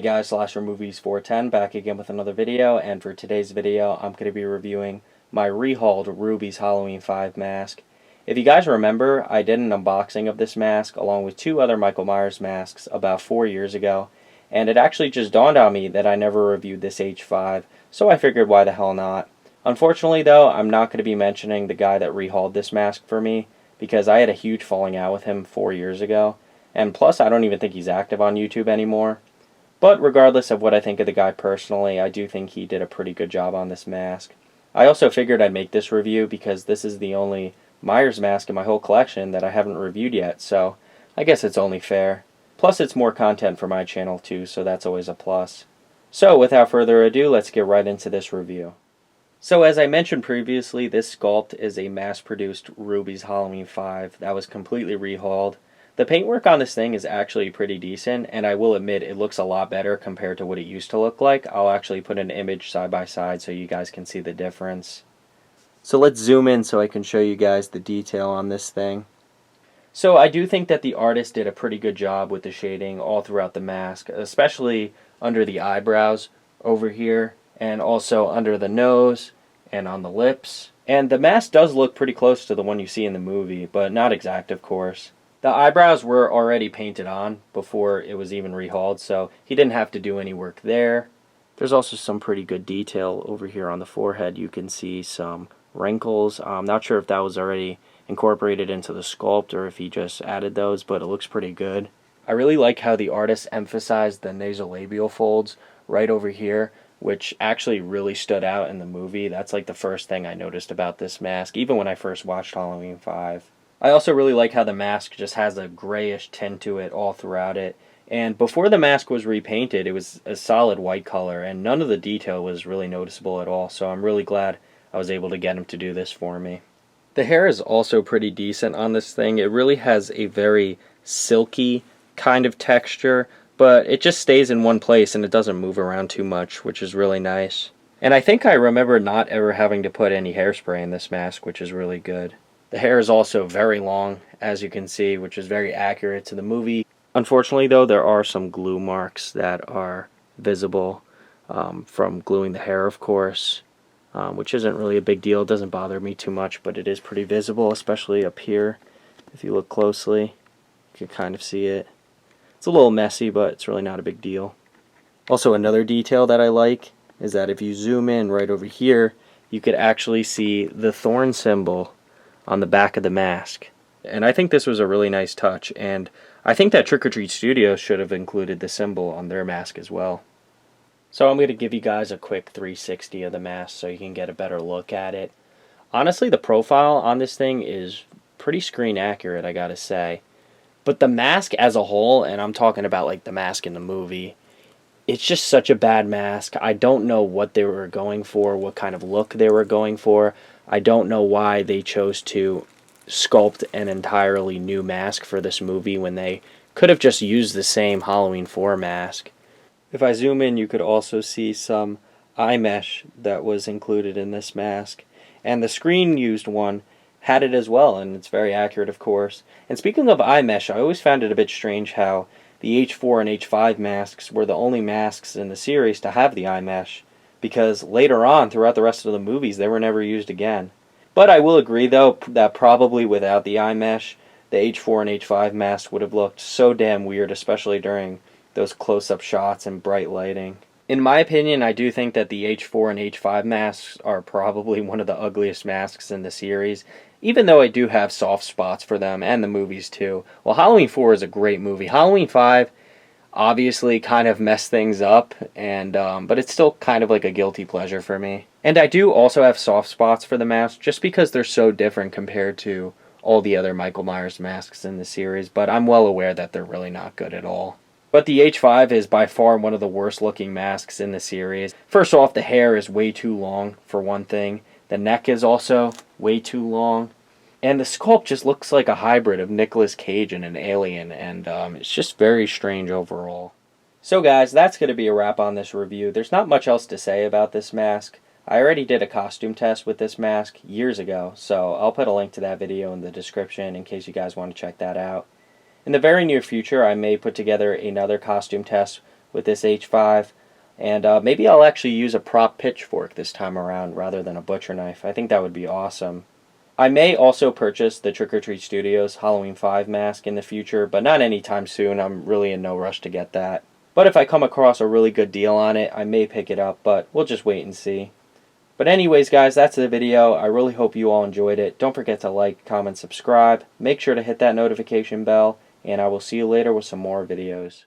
guys, Movies410 back again with another video, and for today's video I'm going to be reviewing my rehauled Rubies Halloween 5 mask. If you guys remember, I did an unboxing of this mask along with two other Michael Myers masks about 4 years ago, and it actually just dawned on me that I never reviewed this H5, so I figured why the hell not. Unfortunately though, I'm not going to be mentioning the guy that rehauled this mask for me, because I had a huge falling out with him 4 years ago, and plus I don't even think he's active on YouTube anymore. But regardless of what I think of the guy personally, I do think he did a pretty good job on this mask. I also figured I'd make this review because this is the only Myers mask in my whole collection that I haven't reviewed yet, so I guess it's only fair. Plus it's more content for my channel too, so that's always a plus. So without further ado, let's get right into this review. So as I mentioned previously, this sculpt is a mass-produced Rubies Halloween 5 that was completely rehauled. The paintwork on this thing is actually pretty decent, and I will admit it looks a lot better compared to what it used to look like. I'll actually put an image side by side so you guys can see the difference. So let's zoom in so I can show you guys the detail on this thing. So I do think that the artist did a pretty good job with the shading all throughout the mask, especially under the eyebrows over here, and also under the nose and on the lips. And the mask does look pretty close to the one you see in the movie, but not exact, of course. The eyebrows were already painted on before it was even rehauled, so he didn't have to do any work there. There's also some pretty good detail over here on the forehead. You can see some wrinkles. I'm not sure if that was already incorporated into the sculpt or if he just added those, but it looks pretty good. I really like how the artist emphasized the nasolabial folds right over here, which actually really stood out in the movie. That's like the first thing I noticed about this mask, even when I first watched Halloween 5. I also really like how the mask just has a grayish tint to it all throughout it. And before the mask was repainted, it was a solid white color, and none of the detail was really noticeable at all, so I'm really glad I was able to get him to do this for me. The hair is also pretty decent on this thing. It really has a very silky kind of texture, but it just stays in one place and it doesn't move around too much, which is really nice. And I think I remember not ever having to put any hairspray in this mask, which is really good. The hair is also very long, as you can see, which is very accurate to the movie. Unfortunately, though, there are some glue marks that are visible from gluing the hair, of course, which isn't really a big deal. It doesn't bother me too much, but it is pretty visible, especially up here. If you look closely, you can kind of see it. It's a little messy, but it's really not a big deal. Also, another detail that I like is that if you zoom in right over here, you could actually see the thorn symbol on the back of the mask. And I think this was a really nice touch, and I think that Trick or Treat Studios should have included the symbol on their mask as well. So I'm going to give you guys a quick 360 of the mask so you can get a better look at it. Honestly, the profile on this thing is pretty screen accurate, I gotta say. But the mask as a whole, and I'm talking about like the mask in the movie, it's just such a bad mask. I don't know what they were going for, what kind of look they were going for. I don't know why they chose to sculpt an entirely new mask for this movie when they could have just used the same Halloween 4 mask. If I zoom in, you could also see some eye mesh that was included in this mask. And the screen used one had it as well, and it's very accurate, of course. And speaking of eye mesh, I always found it a bit strange how the H4 and H5 masks were the only masks in the series to have the eye mesh, because later on, throughout the rest of the movies, they were never used again. But I will agree, though, that probably without the eye mesh, the H4 and H5 masks would have looked so damn weird, especially during those close-up shots and bright lighting. In my opinion, I do think that the H4 and H5 masks are probably one of the ugliest masks in the series, even though I do have soft spots for them, and the movies too. Well, Halloween 4 is a great movie. Halloween 5 obviously kind of messed things up, and but it's still kind of like a guilty pleasure for me. And I do also have soft spots for the masks, just because they're so different compared to all the other Michael Myers masks in the series, but I'm well aware that they're really not good at all. But the H5 is by far one of the worst looking masks in the series. First off, the hair is way too long, for one thing. The neck is also way too long. And the sculpt just looks like a hybrid of Nicolas Cage and an alien, and it's just very strange overall. So guys, that's going to be a wrap on this review. There's not much else to say about this mask. I already did a costume test with this mask years ago, so I'll put a link to that video in the description in case you guys want to check that out. In the very near future, I may put together another costume test with this H5. And maybe I'll actually use a prop pitchfork this time around rather than a butcher knife. I think that would be awesome. I may also purchase the Trick or Treat Studios Halloween 5 mask in the future, but not anytime soon. I'm really in no rush to get that. But if I come across a really good deal on it, I may pick it up, but we'll just wait and see. But anyways, guys, that's the video. I really hope you all enjoyed it. Don't forget to like, comment, subscribe. Make sure to hit that notification bell, and I will see you later with some more videos.